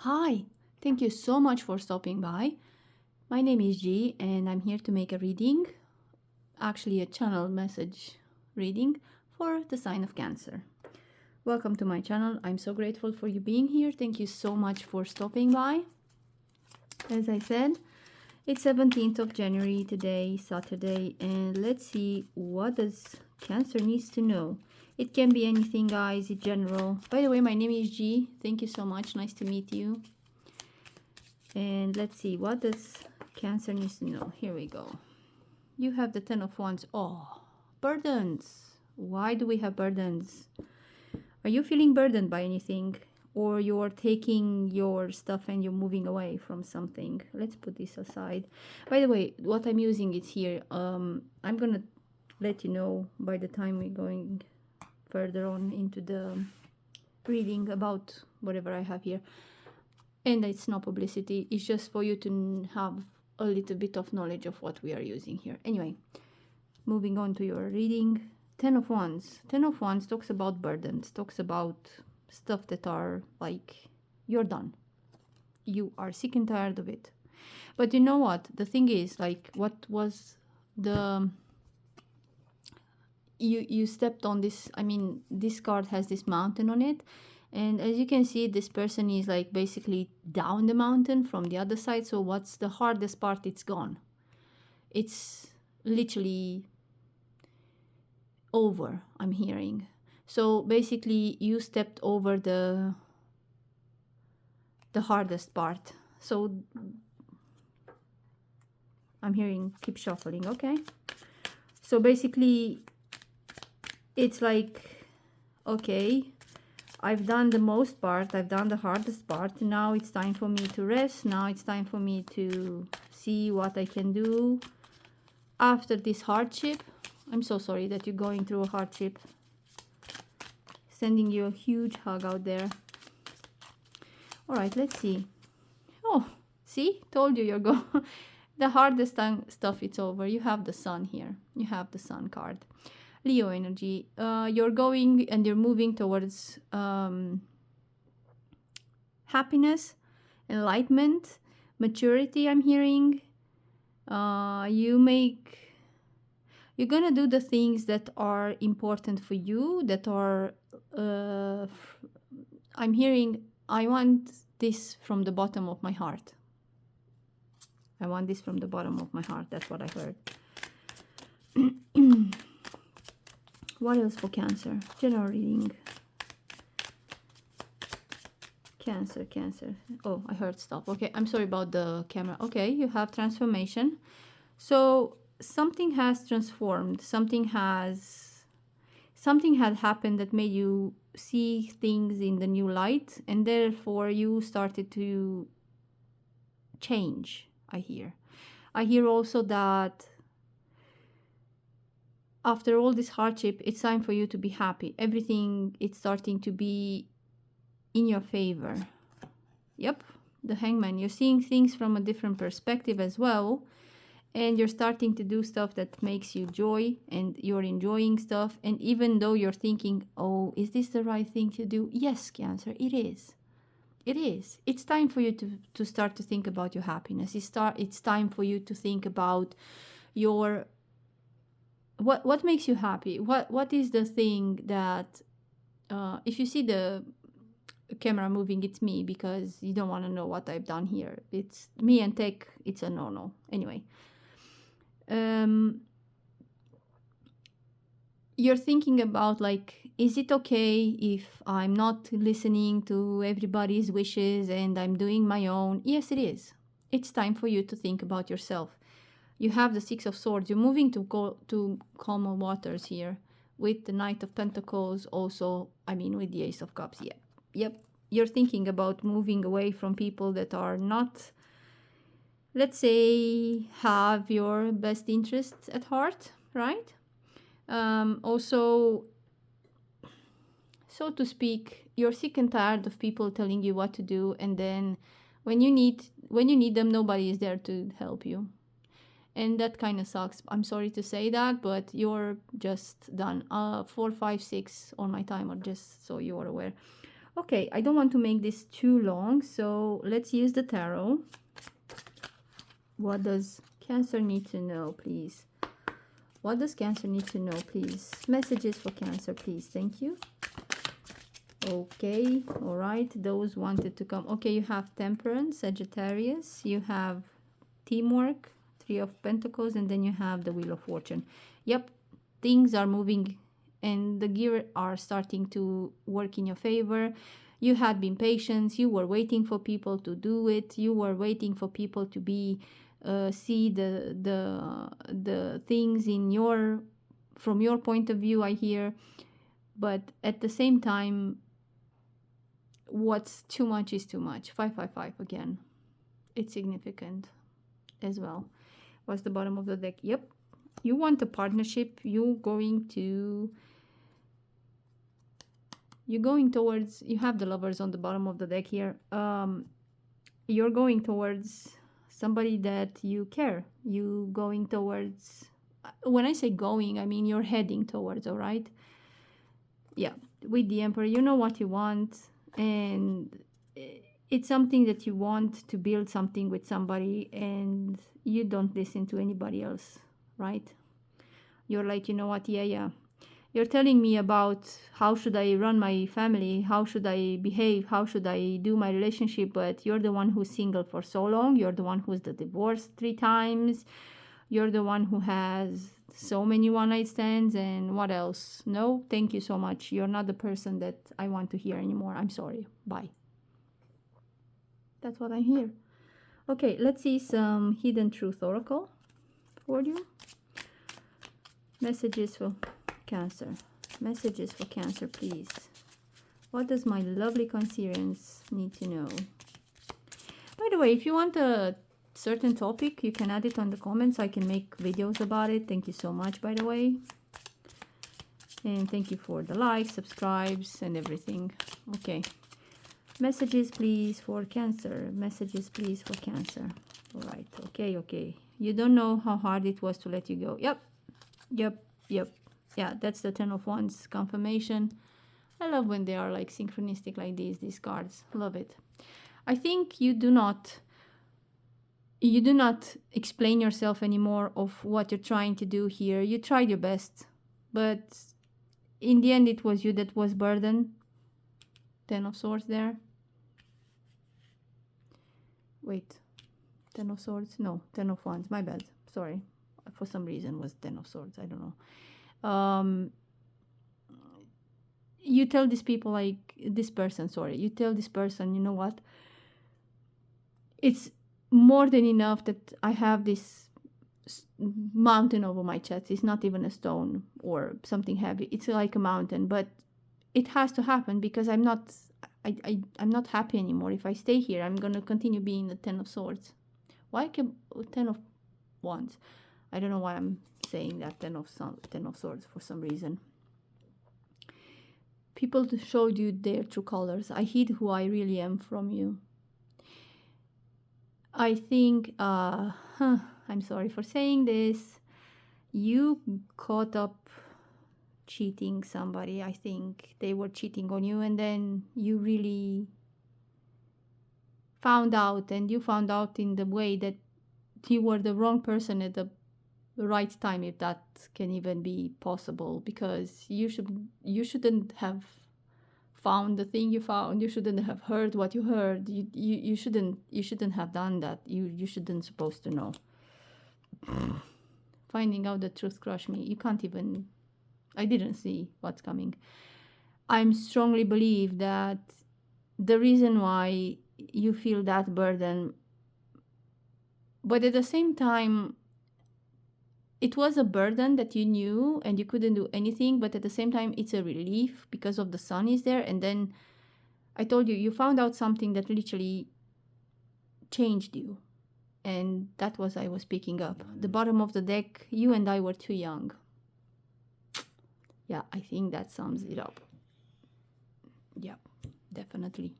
Hi, thank you so much for stopping by. My name is G and I'm here to make a reading, actually, a channel message reading for the sign of Cancer. Welcome to my channel. I'm so grateful for you being here. Thank you so much for stopping by. As I said, it's 17th of January today, Saturday, and let's see what does Cancer needs to know. It can be anything, guys, in general. By the way, my name is G. Thank you so much. Nice to meet you. And let's see, what does Cancer needs to know? Here we go. You have the Ten of Wands. Oh, burdens. Why do we have burdens? Are you feeling burdened by anything? Or you're taking your stuff and you're moving away from something? Let's put this aside. By the way, what I'm using is here. I'm going to let you know by the time we're going further on into the reading about whatever I have here. And it's no publicity, it's just for you to have a little bit of knowledge of what we are using here. Anyway, moving on to your reading. Ten of Wands. Ten of Wands talks about burdens, talks about stuff that are like, you're done. You are sick and tired of it. But you know what? The thing is, like, what was the... You stepped on this, I mean, this card has this mountain on it. And as you can see, this person is like basically down the mountain from the other side. So what's the hardest part? It's gone. It's literally over, I'm hearing. So basically you stepped over the hardest part. So I'm hearing keep shuffling, okay? So basically it's like, okay, I've done the most part, I've done the hardest part, now it's time for me to rest, now it's time for me to see what I can do after this hardship. I'm so sorry that you're going through a hardship. Sending you a huge hug out there. Alright, let's see. Oh, see? Told you you're going. The hardest stuff, it's over. You have the sun here. You have the sun card. Leo energy. You're going and you're moving towards happiness, enlightenment, maturity, I'm hearing. You're gonna do the things that are important for you, that are I'm hearing, I want this from the bottom of my heart. I want this from the bottom of my heart. That's what I heard. What else for Cancer? General reading. Cancer. Oh, I heard stop. Okay, I'm sorry about the camera. Okay, you have transformation. So something has transformed. Something had happened that made you see things in the new light, and therefore you started to change. I hear also that after all this hardship, it's time for you to be happy. Everything is starting to be in your favor. Yep, the Hangman. You're seeing things from a different perspective as well. And you're starting to do stuff that makes you joy, and you're enjoying stuff. And even though you're thinking, oh, is this the right thing to do? Yes, Cancer, it is. It is. It's time for you to start to think about your happiness. It's time for you to think about your... What makes you happy? What is the thing that... if you see the camera moving, it's me, because you don't want to know what I've done here. It's me and tech, it's a no-no. Anyway. You're thinking about, like, is it okay if I'm not listening to everybody's wishes and I'm doing my own? Yes, it is. It's time for you to think about yourself. You have the Six of Swords. You're moving to calmer waters here with the Knight of Pentacles also. I mean, with the Ace of Cups. Yeah. Yep. You're thinking about moving away from people that are not, let's say, have your best interests at heart, right? Also, so to speak, you're sick and tired of people telling you what to do, and then when you need them, nobody is there to help you. And that kind of sucks. I'm sorry to say that, but you're just done. 4, 5, 6 on my timer, just so you are aware. Okay, I don't want to make this too long, so let's use the tarot. What does Cancer need to know, please? What does Cancer need to know, please? Messages for Cancer, please. Thank you. Okay, all right. Those wanted to come. Okay, you have Temperance, Sagittarius. You have Teamwork, Three of Pentacles, and then you have the Wheel of Fortune. Yep, things are moving and the gear are starting to work in your favor. You had been patient. You were waiting for people to do it. You were waiting for people to be see the things in your from your point of view. I hear, but at the same time, what's too much is too much. 555 again. It's significant as well. What's the bottom of the deck? Yep. You want a partnership. You're going towards, you have the Lovers on the bottom of the deck here. You're going towards somebody that you care. You going towards, when I say going, I mean you're heading towards, all right? Yeah, with the Emperor, you know what you want, and it's something that you want to build something with somebody, and you don't listen to anybody else, right? You're like, you know what, yeah, you're telling me about how should I run my family, how should I behave, how should I do my relationship, but you're the one who's single for so long, you're the one who's the divorced 3 times, you're the one who has so many one-night stands, and what else? No, thank you so much. You're not the person that I want to hear anymore. I'm sorry. Bye. That's what I hear. Okay, let's see some Hidden Truth Oracle for you. Messages for Cancer. Messages for Cancer, please. What does my lovely Cancerians need to know? By the way, if you want a certain topic, you can add it on the comments. I can make videos about it. Thank you so much, by the way. And thank you for the likes, subscribes, and everything. Okay. Messages, please, for Cancer. Messages, please, for Cancer. All right. Okay. You don't know how hard it was to let you go. Yep. Yeah, that's the 10 of Wands confirmation. I love when they are like synchronistic like these cards. Love it. I think you do not explain yourself anymore of what you're trying to do here. You tried your best, but in the end it was you that was burdened. 10 of Swords there. Wait, 10 of Swords? No, 10 of Wands. My bad. Sorry. For some reason was 10 of Swords. I don't know. You tell these people, like this person, sorry. You tell this person, you know what? It's more than enough that I have this mountain over my chest. It's not even a stone or something heavy. It's like a mountain, but it has to happen because I'm not happy anymore. If I stay here, I'm going to continue being the 10 of Swords. Why 10 of Wands? I don't know why I'm saying that 10 of Swords for some reason. People showed you their true colors. I hid who I really am from you. I think, I'm sorry for saying this, you caught up cheating somebody. I think they were cheating on you, and then you really found out, and you found out in the way that you were the wrong person at the right time, if that can even be possible, because you shouldn't have found the thing you found. You shouldn't have heard what you heard. You shouldn't have done that. You shouldn't supposed to know. Finding out the truth crushed me. You can't even, I didn't see what's coming. I strongly believe that the reason why you feel that burden, but at the same time, it was a burden that you knew and you couldn't do anything, but at the same time, it's a relief because of the sun is there. And then I told you, you found out something that literally changed you. And that was I was picking up. The bottom of the deck, you and I were too young. Yeah, I think that sums it up. Yeah, definitely.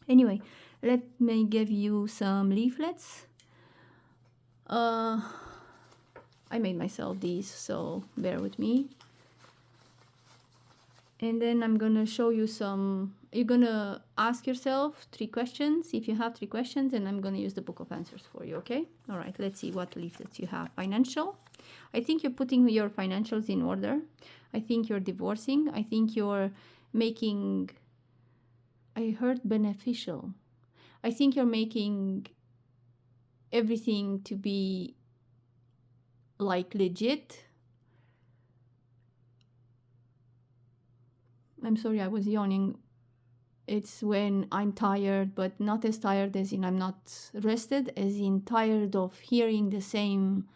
Anyway, let me give you some leaflets. I made myself these, so bear with me. And then I'm going to show you some, you're going to ask yourself 3 questions. If you have 3 questions, and I'm going to use the book of answers for you, okay? All right, let's see what leaflets you have. Financial. I think you're putting your financials in order. I think you're divorcing. I think you're making, I heard beneficial. I think you're making everything to be like legit. I'm sorry, I was yawning. It's when I'm tired, but not as tired as in I'm not rested, as in tired of hearing the same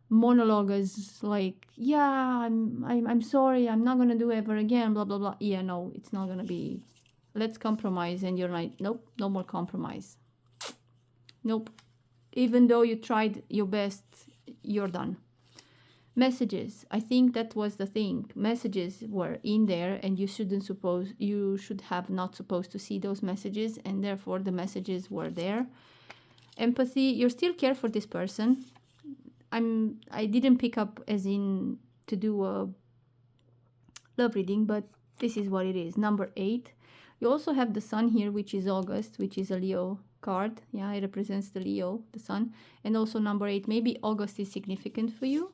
monologue as like, yeah, I'm sorry, I'm not gonna do ever again, blah blah blah. Yeah, no, it's not gonna be. Let's compromise, and you're like, nope, no more compromise. Nope. Even though you tried your best, you're done. Messages. I think that was the thing. Messages were in there, and you should have not supposed to see those messages, and therefore the messages were there. Empathy. You still care for this person. I didn't pick up as in to do a love reading, but this is what it is. Number 8. You also have the sun here, which is August, which is a Leo card. Yeah, it represents the Leo, the sun. And also number 8. Maybe August is significant for you.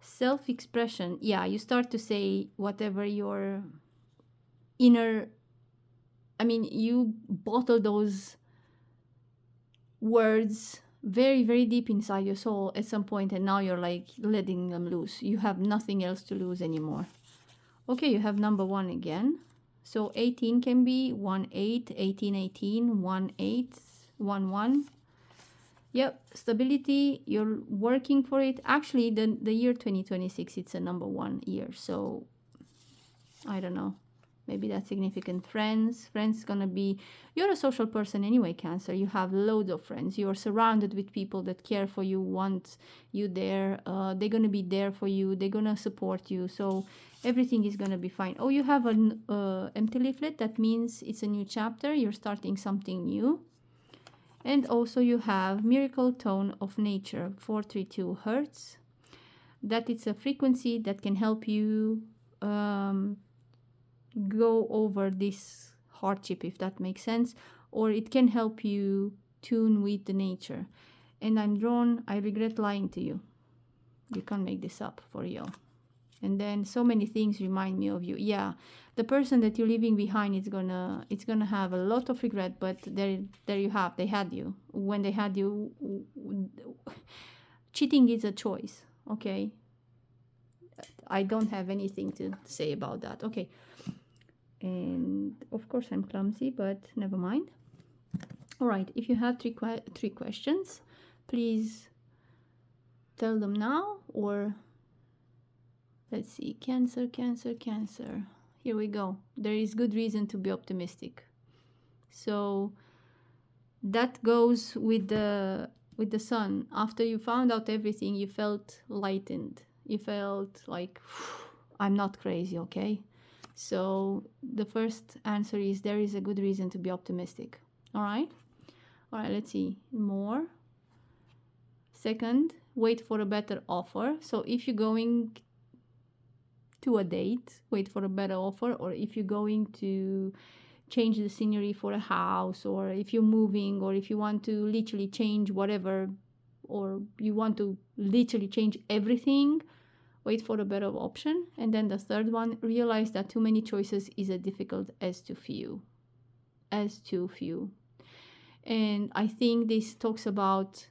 Self-expression. Yeah, you start to say whatever your inner, I mean, you bottle those words very, very deep inside your soul at some point, and now you're like letting them loose. You have nothing else to lose anymore. Okay, you have number 1 again. So 18 can be 1 8, 18 18, 1 8, 1 1. Yep, stability, you're working for it. Actually, the year 2026, it's a number 1 year. So, I don't know. Maybe that's significant. Friends gonna be, you're a social person anyway, Cancer. You have loads of friends. You're surrounded with people that care for you, want you there. They're gonna be there for you. They're gonna support you. So, everything is gonna be fine. Oh, you have an empty leaflet. That means it's a new chapter. You're starting something new. And also you have Miracle Tone of Nature, 432 Hertz. That it's a frequency that can help you go over this hardship, if that makes sense. Or it can help you tune with the nature. And I'm drawn, I regret lying to you. You can't make this up for real. And then so many things remind me of you. Yeah, the person that you're leaving behind it's gonna have a lot of regret, but there you have, they had you. When they had you, cheating is a choice, okay? I don't have anything to say about that. Okay. And of course I'm clumsy, but never mind. All right, if you have three questions, please tell them now, or let's see, Cancer. Here we go. There is good reason to be optimistic. So that goes with the sun. After you found out everything, you felt lightened. You felt like, I'm not crazy, okay? So the first answer is there is a good reason to be optimistic. All right, let's see more. Second, wait for a better offer. So if you're going to a date, wait for a better offer. Or if you're going to change the scenery for a house, or if you're moving, or if you want to literally change whatever, or you want to literally change everything, wait for a better option. And then the third one, realize that too many choices is as difficult as too few. And I think this talks about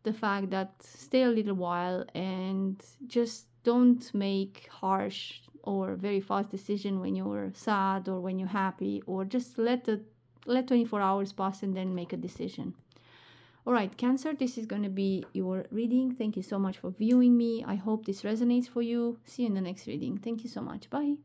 the fact that stay a little while and just don't make harsh or very fast decision when you're sad or when you're happy, or just let 24 hours pass and then make a decision. All right, Cancer, this is going to be your reading. Thank you so much for viewing me. I hope this resonates for you. See you in the next reading. Thank you so much. Bye.